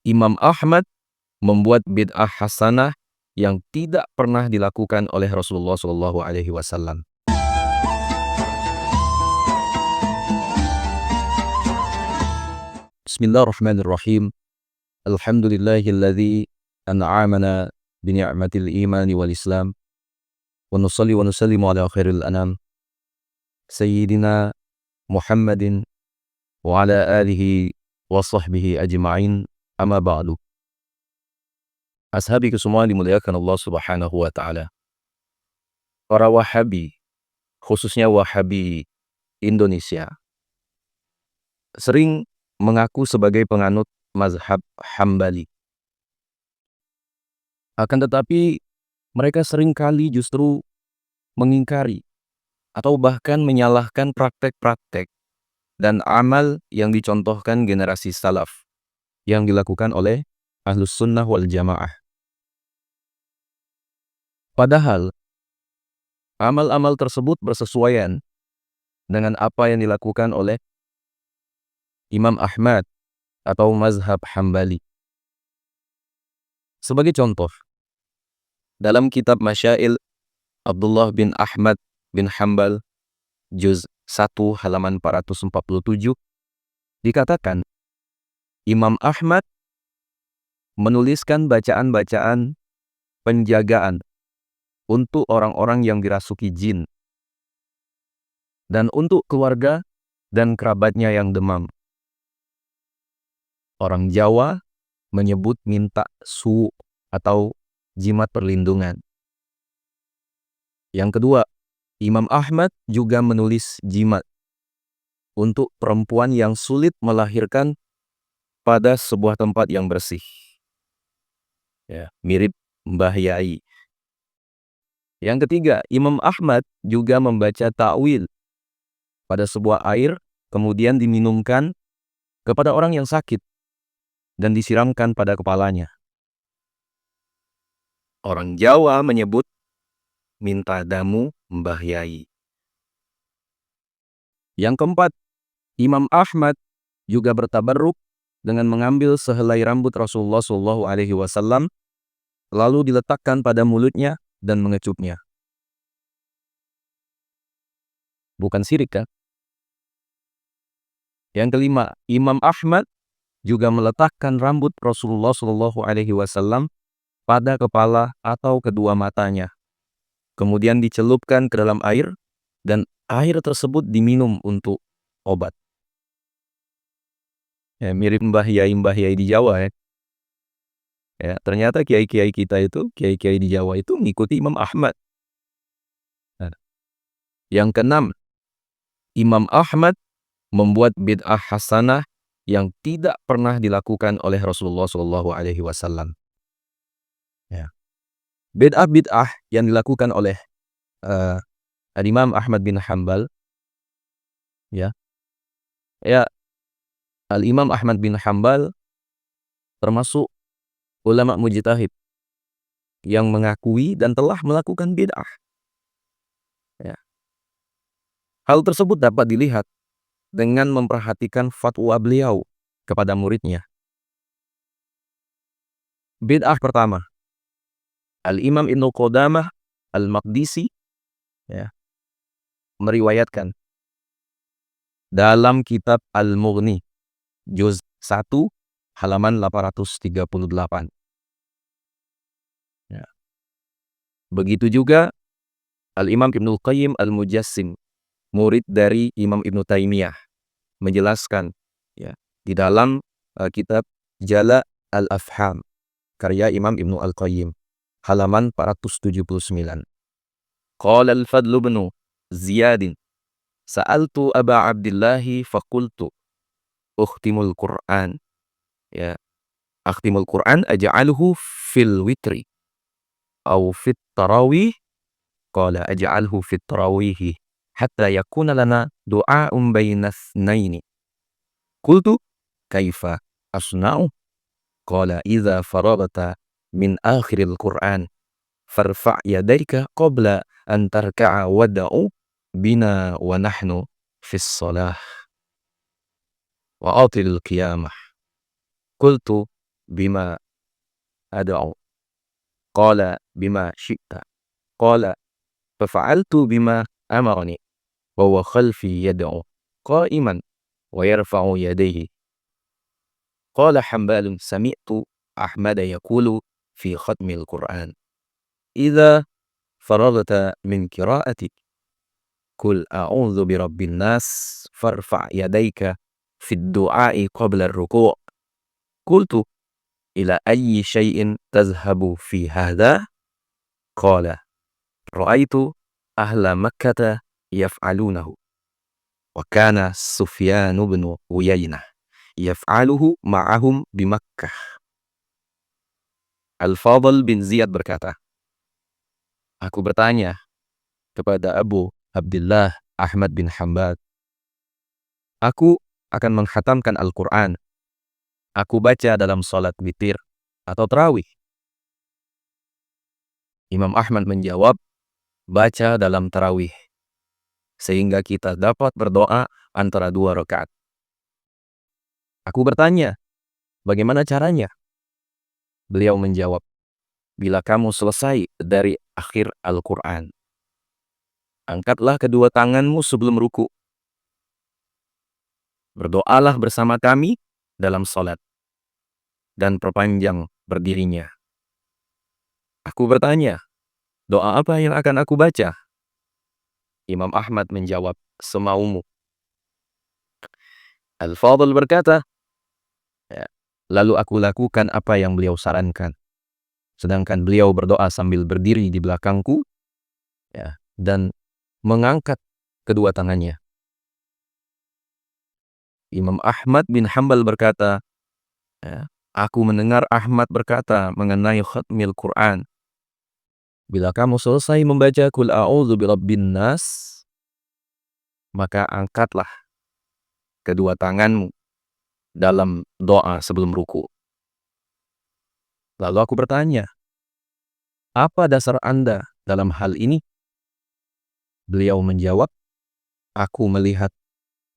Imam Ahmad membuat bid'ah hasanah yang tidak pernah dilakukan oleh Rasulullah SAW. Bismillahirrahmanirrahim. Alhamdulillahilladzi an'amana bini'matil imani wal islam. Wa nusalli wa nusallimu ala khairil anam Sayyidina Muhammadin wa ala alihi wa sahbihi ajma'in, amma ba'du. Ashabiku semua dimuliakan Allah Subhanahu wa ta'ala. Para Wahabi, khususnya Wahabi Indonesia, sering mengaku sebagai penganut mazhab Hambali. Akan tetapi mereka seringkali justru mengingkari atau bahkan menyalahkan praktek-praktek dan amal yang dicontohkan generasi salaf yang dilakukan oleh Ahlus Sunnah wal Jamaah. Padahal amal-amal tersebut bersesuaian dengan apa yang dilakukan oleh Imam Ahmad atau mazhab Hambali. Sebagai contoh, dalam kitab Masyail Abdullah bin Ahmad bin Hambal, juz 1 halaman 447, dikatakan Imam Ahmad menuliskan bacaan-bacaan penjagaan untuk orang-orang yang dirasuki jin dan untuk keluarga dan kerabatnya yang demam. Orang Jawa menyebut minta su atau jimat perlindungan. Yang kedua, Imam Ahmad juga menulis jimat untuk perempuan yang sulit melahirkan pada sebuah tempat yang bersih. Ya, mirip Mbah Yai. Yang ketiga, Imam Ahmad juga membaca ta'wil pada sebuah air, kemudian diminumkan kepada orang yang sakit dan disiramkan pada kepalanya. Orang Jawa menyebut minta damu Mbah Yai. Yang keempat, Imam Ahmad juga bertabarruk dengan mengambil sehelai rambut Rasulullah SAW lalu diletakkan pada mulutnya dan mengecupnya. Bukan syirik, kan? Yang kelima, Imam Ahmad juga meletakkan rambut Rasulullah SAW pada kepala atau kedua matanya, kemudian dicelupkan ke dalam air dan air tersebut diminum untuk obat. Ya, mirip Mbah Yai di Jawa, ya. Ya, ternyata kiai-kiai kita itu, kiai-kiai di Jawa itu mengikuti Imam Ahmad. Nah, yang keenam, Imam Ahmad membuat bid'ah hasanah yang tidak pernah dilakukan oleh Rasulullah SAW. Ya. Bid'ah yang dilakukan oleh Imam Ahmad bin Hambal, ya, Al-Imam Ahmad bin Hambal termasuk ulama mujtahid yang mengakui dan telah melakukan bid'ah. Ya. Hal tersebut dapat dilihat dengan memperhatikan fatwa beliau kepada muridnya. Bid'ah pertama, Al-Imam Ibnu Qudamah Al-Maqdisi, ya, meriwayatkan dalam kitab Al-Mughni, juz 1 halaman 838. Ya. Begitu juga Al-Imam Ibnu Qayyim Al-Mujassim, murid dari Imam Ibnu Taimiyah, menjelaskan, ya, di dalam kitab Jala Al-Afham karya Imam Ibnu Al-Qayyim halaman 479. Qala Al-Fadl bin Ziyad, sa'altu Aba Abdillahi faqultu ukhtimul Qur'an, ya, akhtimul Qur'an aj'aluhu fil witri aw fit tarawih. Qala aj'alhu fit tarawih hatta yakuna lana du'a'un baina itsnaini. Qultu kaifa asna'u? Qala idza faragta min akhiril Qur'an farfa' yadayka qabla an tarka'a wad'u bina wa nahnu fis shalah wa atil qiyamah. Qultu bima ad'u. Qala bima syi'ta. Qala fafa'altu bima amarani. Wa huwa khalfi yad'u qa'iman wa yarfa'u yadayhi. Qala Hambalun sami'tu Ahmada yaqulu fi khatmil Qur'an. Idza faragta min qira'atik qul a'udzu birabbin nas farfa' yadayka fid du'a'i qabla ar-ruku'. Qultu ila ayyi syai'in tazhabu fi hadha? Qala ra'aitu ahla Makkah yaf'alunahu wa kana Sufyan bin Uyainah yaf'aluhu ma'ahum bi Makkah. Al-Fadl bin Ziyad berkata, aku bertanya kepada Abu Abdullah Ahmad bin Hanbal, aku akan menghatamkan Al-Quran. Aku baca dalam salat witir atau tarawih. Imam Ahmad menjawab, baca dalam tarawih, sehingga kita dapat berdoa antara 2 rakaat. Aku bertanya, bagaimana caranya? Beliau menjawab, bila kamu selesai dari akhir Al-Quran, angkatlah kedua tanganmu sebelum ruku. Berdoalah bersama kami dalam salat dan perpanjang berdirinya. Aku bertanya, doa apa yang akan aku baca? Imam Ahmad menjawab, semaumu. Al-Fadl berkata, lalu aku lakukan apa yang beliau sarankan. Sedangkan beliau berdoa sambil berdiri di belakangku, dan mengangkat kedua tangannya. Imam Ahmad bin Hanbal berkata, aku mendengar Ahmad berkata mengenai khatmil Quran, bila kamu selesai membaca Qul a'udzu birabbin nas, maka angkatlah kedua tanganmu dalam doa sebelum ruku. Lalu aku bertanya, apa dasar Anda dalam hal ini? Beliau menjawab, aku melihat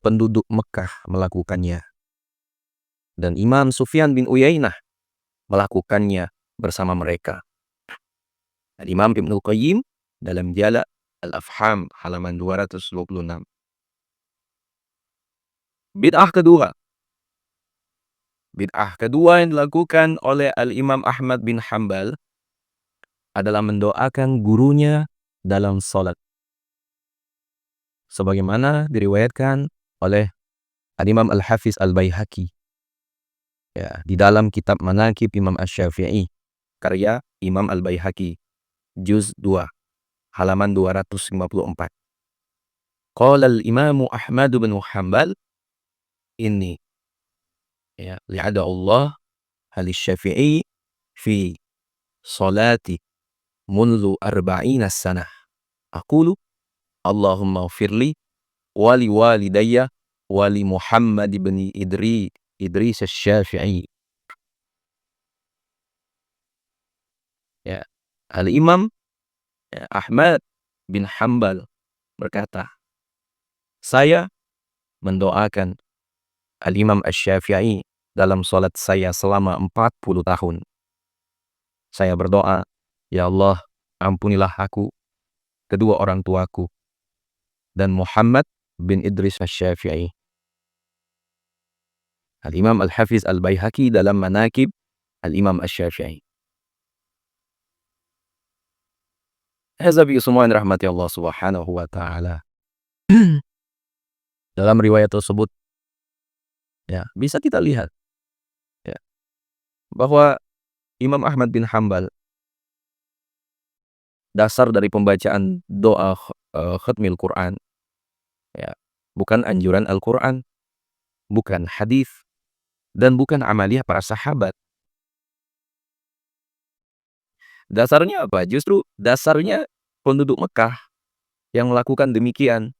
penduduk Mekah melakukannya, dan Imam Sufyan bin Uyainah melakukannya bersama mereka. Imam Ibnul Qayyim dalam Jala' Al-Afham halaman 226. Bid'ah kedua yang dilakukan oleh Al-Imam Ahmad bin Hanbal adalah mendoakan gurunya dalam salat, sebagaimana diriwayatkan oleh Al-Imam Al-Hafiz Al-Baihaqi di dalam kitab Manaqib Imam Asy-Syafi'i karya Imam Al-Baihaqi juz 2 halaman 254. Qala al-Imam Ahmad bin Hanbal inni li'ada Allah al-Syafi'i fi salati mundu 40 sanah. Aqulu Allahumma ghfirli wali walidayya wali Muhammad ibn Idris Asy-Syafi'i. Al-Imam Ahmad bin Hanbal berkata, saya mendoakan Al-Imam Asy-Syafi'i dalam salat saya selama 40 tahun. Saya berdoa, ya Allah, ampunilah aku, kedua orang tuaku, dan Muhammad bin Idris Asy-Syafi'i. Al-Imam Al-Hafiz Al-Baihaqi dalam Manaqib Al-Imam Asy-Syafi'i. Hazabi semua yang rahmati Allah Subhanahu wa ta'ala. Dalam riwayat tersebut, bisa kita lihat bahwa Imam Ahmad bin Hanbal, dasar dari pembacaan doa khatmil Quran, bukan anjuran Al-Quran, bukan hadis, dan bukan amaliyah para sahabat. Dasarnya apa? Justru dasarnya penduduk Mekah yang melakukan demikian.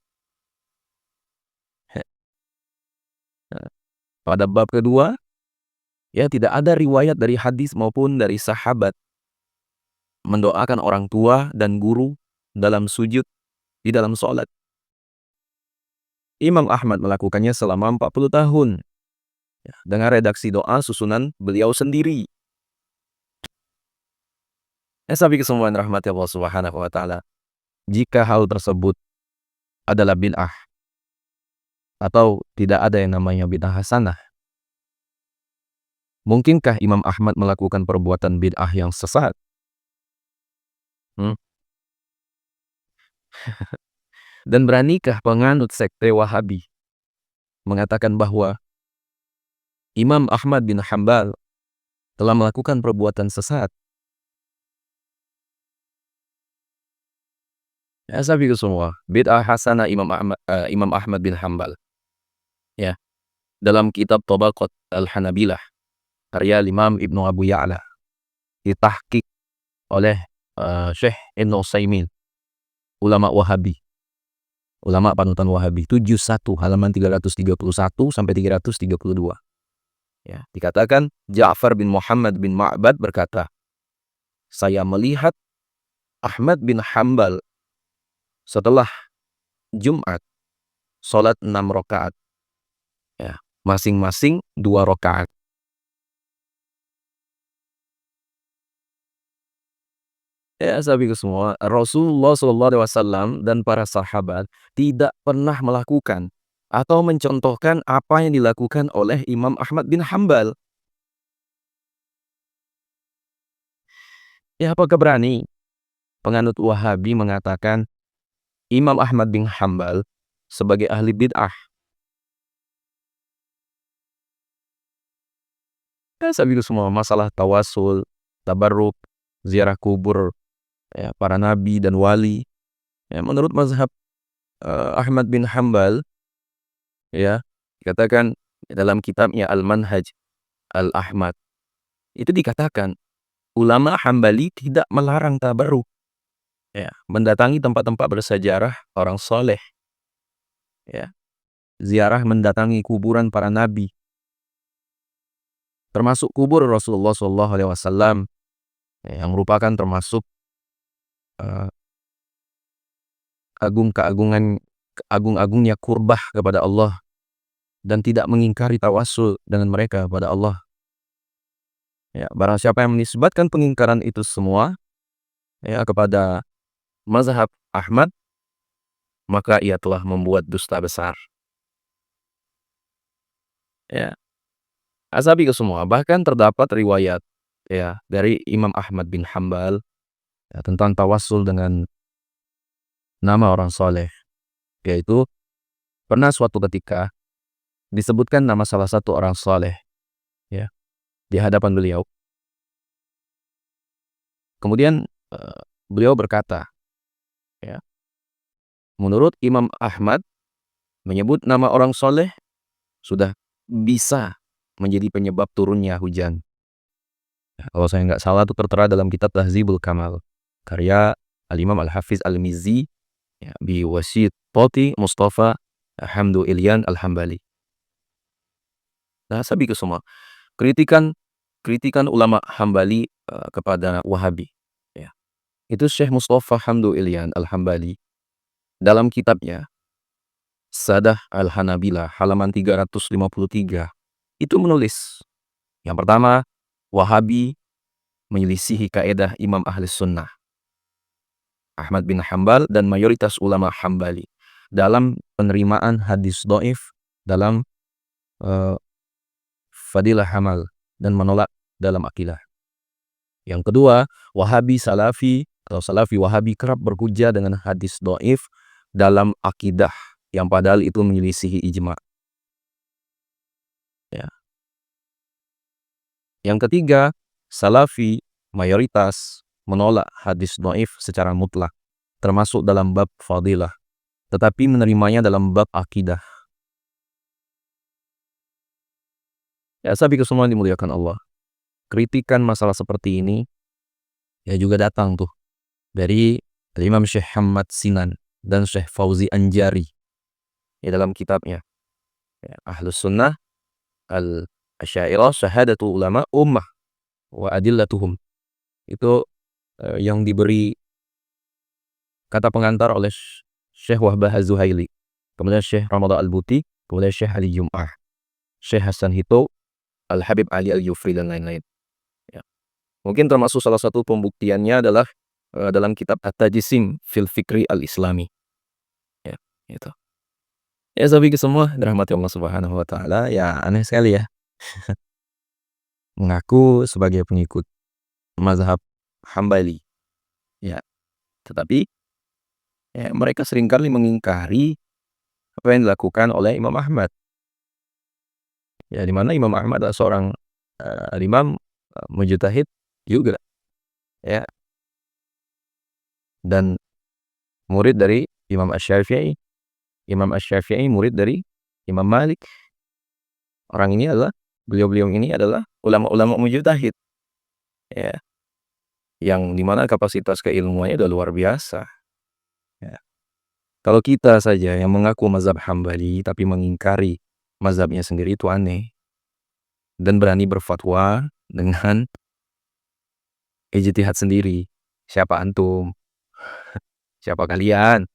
Pada bab kedua, tidak ada riwayat dari hadis maupun dari sahabat mendoakan orang tua dan guru dalam sujud di dalam sholat. Imam Ahmad melakukannya selama 40 tahun. dengan redaksi doa susunan beliau sendiri. Sahabat kesemuan rahmati Allah Subhanahu wa taala. Jika hal tersebut adalah bid'ah atau tidak ada yang namanya bid'ah hasanah, mungkinkah Imam Ahmad melakukan perbuatan bid'ah yang sesat? Hmm? Dan beranikah penganut sekte Wahabi mengatakan bahwa Imam Ahmad bin Hambal telah melakukan perbuatan sesat? Sahabat semua, bid'ah hasanah Imam Ahmad bin Hambal. Ya, dalam kitab Tabaqat Al-Hanabilah karya Imam Ibnu Abu Ya'la ditahqiq oleh Syekh Ibnu Utsaimin, ulama Wahabi, ulama panutan Wahabi, 71 halaman 331 sampai 332. Ya, dikatakan Ja'far bin Muhammad bin Ma'bad berkata, saya melihat Ahmad bin Hambal setelah Jumat salat 6 rakaat. Ya, masing-masing 2 rakaat. Ya, sahabatku semua, Rasulullah SAW dan para sahabat tidak pernah melakukan atau mencontohkan apa yang dilakukan oleh Imam Ahmad bin Hambal. Ya, apakah berani penganut Wahabi mengatakan Imam Ahmad bin Hambal sebagai ahli bid'ah? Ya, sahabatku semua, masalah tawasul, tabarruk, ziarah kubur, ya, para nabi dan wali, ya, menurut mazhab Ahmad bin Hambal, ya, dikatakan dalam kitabnya Al-Manhaj Al-Ahmad, itu dikatakan ulama Hambali tidak melarang tabarruk, ya, mendatangi tempat-tempat bersejarah orang soleh, ya, ziarah mendatangi kuburan para nabi, termasuk kubur Rasulullah SAW, ya, yang merupakan termasuk agung-agungnya kurbah kepada Allah dan tidak mengingkari tawassul dengan mereka kepada Allah. Ya, barang siapa yang menisbatkan pengingkaran itu semua, ya, kepada mazhab Ahmad, maka ia telah membuat dusta besar. Ya, asabi ke semua, bahkan terdapat riwayat, ya, dari Imam Ahmad bin Hambal, ya, tentang tawassul dengan nama orang soleh, yaitu pernah suatu ketika disebutkan nama salah satu orang soleh, ya, di hadapan beliau. Kemudian beliau berkata, ya, menurut Imam Ahmad, menyebut nama orang soleh sudah bisa menjadi penyebab turunnya hujan. Ya, kalau saya nggak salah itu tertera dalam kitab Tahzibul Kamal karya Al-Imam Al-Hafiz Al-Mizzi, ya, bi wasitati Mustafa Hamdu Ilyan Al-Hambali. Nah, sabi ke semua, kritikan ulama Hambali kepada Wahabi, ya, itu Syekh Mustafa Hamdu Ilyan Al-Hambali dalam kitabnya Sadah Al-Hanabilah halaman 353 itu menulis, yang pertama, Wahabi menyelisihi kaedah Imam Ahli Sunnah Ahmad bin Hambal dan mayoritas ulama Hambali dalam penerimaan hadis do'if dalam fadilah hamal dan menolak dalam akidah. Yang kedua, Wahabi Salafi atau Salafi Wahabi kerap berhujjah dengan hadis do'if dalam akidah yang padahal itu menyelisihi ijma'. Ya. Yang ketiga, Salafi mayoritas menolak hadis do'if secara mutlak, termasuk dalam bab fadilah, tetapi menerimanya dalam bab akidah. Ya, sahabat semua dimuliakan Allah. Kritikan masalah seperti ini ya juga datang tuh dari Imam Syekh Hamad Sinan dan Syekh Fauzi Anjari, ya, dalam kitabnya, ya, Ahlus Sunnah Al-Asy'ariyah Syahadatu Ulama Ummah wa Adillatuhum. Itu yang diberi kata pengantar oleh Syekh Wahbah Az-Zuhaili, kemudian Syekh Ramadan Al-Buti, kemudian Syekh Ali Jum'ah. Syekh Hasan Hito, Al-Habib Ali Al-Jufri, dan lain-lain. Ya. Mungkin termasuk salah satu pembuktiannya adalah dalam kitab At-Tajisim fil Fikri Al-Islami. Ya, itu. Ya, tapi semua dirahmati Allah Subhanahu wa taala, ya aneh sekali ya. Mengaku sebagai pengikut mazhab Hambali. Ya, tetapi ya, mereka seringkali mengingkari apa yang dilakukan oleh Imam Ahmad. Ya, di mana Imam Ahmad adalah seorang imam mujtahid juga, ya, dan murid dari Imam Asy-Syafi'i. Imam Asy-Syafi'i murid dari Imam Malik. Beliau-beliau ini adalah ulama-ulama mujtahid, ya, yang dimana kapasitas keilmuannya udah luar biasa. Ya. Kalau kita saja yang mengaku mazhab Hambali tapi mengingkari mazhabnya sendiri, itu aneh. Dan berani berfatwa dengan ijtihad sendiri. Siapa antum? Siapa kalian?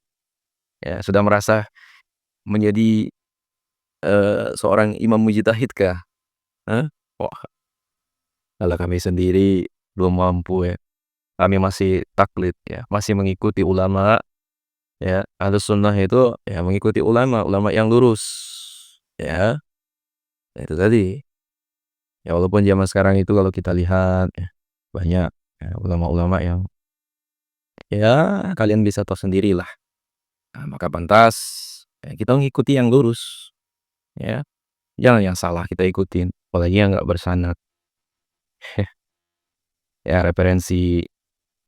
Ya, sudah merasa menjadi seorang imam mujtahid kah? Hah? Wah, kalau kami sendiri belum mampu ya. Kami masih taklid ya, masih mengikuti ulama ya. Ahlus sunnah itu ya mengikuti ulama, ulama yang lurus. Ya, itu tadi. Ya, walaupun zaman sekarang itu kalau kita lihat ya, banyak ya, ulama-ulama yang ya kalian bisa tahu sendirilah. Nah, maka pantas ya, kita mengikuti yang lurus, ya. Jangan yang salah kita ikutin, apalagi yang nggak bersanad. Ya, referensi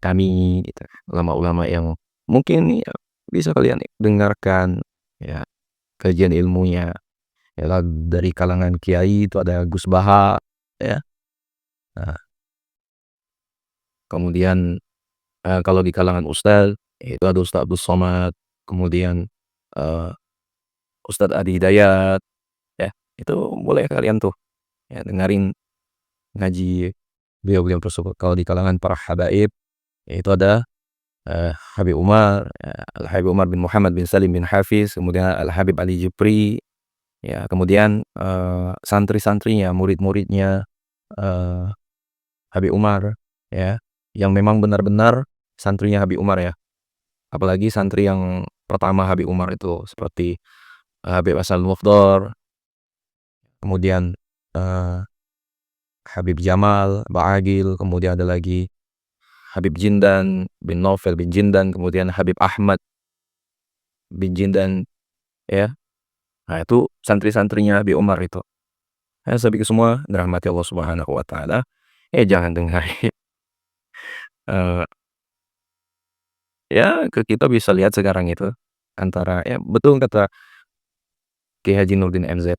kami gitu, ulama-ulama yang mungkin ya bisa kalian dengarkan ya kajian ilmunya. Ya, dari kalangan kiai itu ada Gus Baha, ya. Nah, kemudian kalau di kalangan ustaz itu ada Ustaz Abdul Somad, kemudian eh, Ustadz Adi Hidayat, ya. Itu boleh kalian tuh ya dengerin ngaji beliau-beliau tersebut. Kalau di kalangan para habaib itu ada Habib Umar, Al-Habib Umar bin Muhammad bin Salim bin Hafiz, kemudian Al-Habib Ali Jupri, ya, kemudian santri-santrinya, murid-muridnya eh, Habib Umar, ya, yang memang benar-benar santrinya Habib Umar ya. Apalagi santri yang pertama Habib Umar itu seperti Habib Hasan Mufdor, kemudian eh, Habib Jamal Ba'agil, kemudian ada lagi Habib Jindan bin Novel bin Jindan, kemudian Habib Ahmad bin Jindan, ya. Nah, itu santri-santrinya Habib Umar itu. Ya, sabi semua dirahmati Allah Subhanahu wa taala. Jangan dengar ya kita bisa lihat sekarang itu antara ya betul kata Ki Haji Nurdin MZ,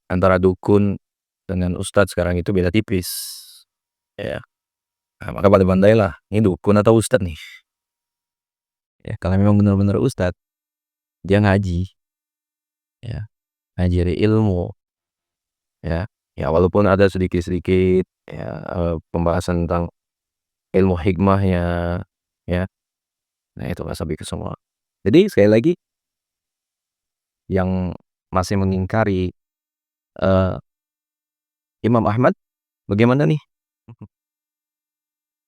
antara dukun dengan ustadz sekarang itu beda tipis. Ya. Nah, maka pandai-pandailah, ini dukun atau ustadz nih. Ya, kalau memang benar-benar ustadz, dia ngaji, ya, ngajari ilmu, ya. Ya, walaupun ada sedikit-sedikit ya pembahasan tentang ilmu hikmahnya, ya. Nah, itu sabi ke semua. Jadi sekali lagi yang masih mengingkari eh, Imam Ahmad, bagaimana nih?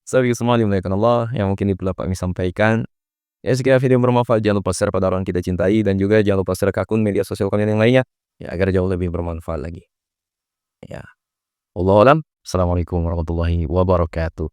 Sabi ke semua dimuliakan Allah, yang mungkin itu dapat kami sampaikan. Ya, sekiranya video bermanfaat, jangan lupa share pada orang kita cintai, dan juga jangan lupa share ke akun media sosial kalian yang lainnya, ya, agar jauh lebih bermanfaat lagi. Ya. Wallahu a'lam. Assalamualaikum warahmatullahi wabarakatuh.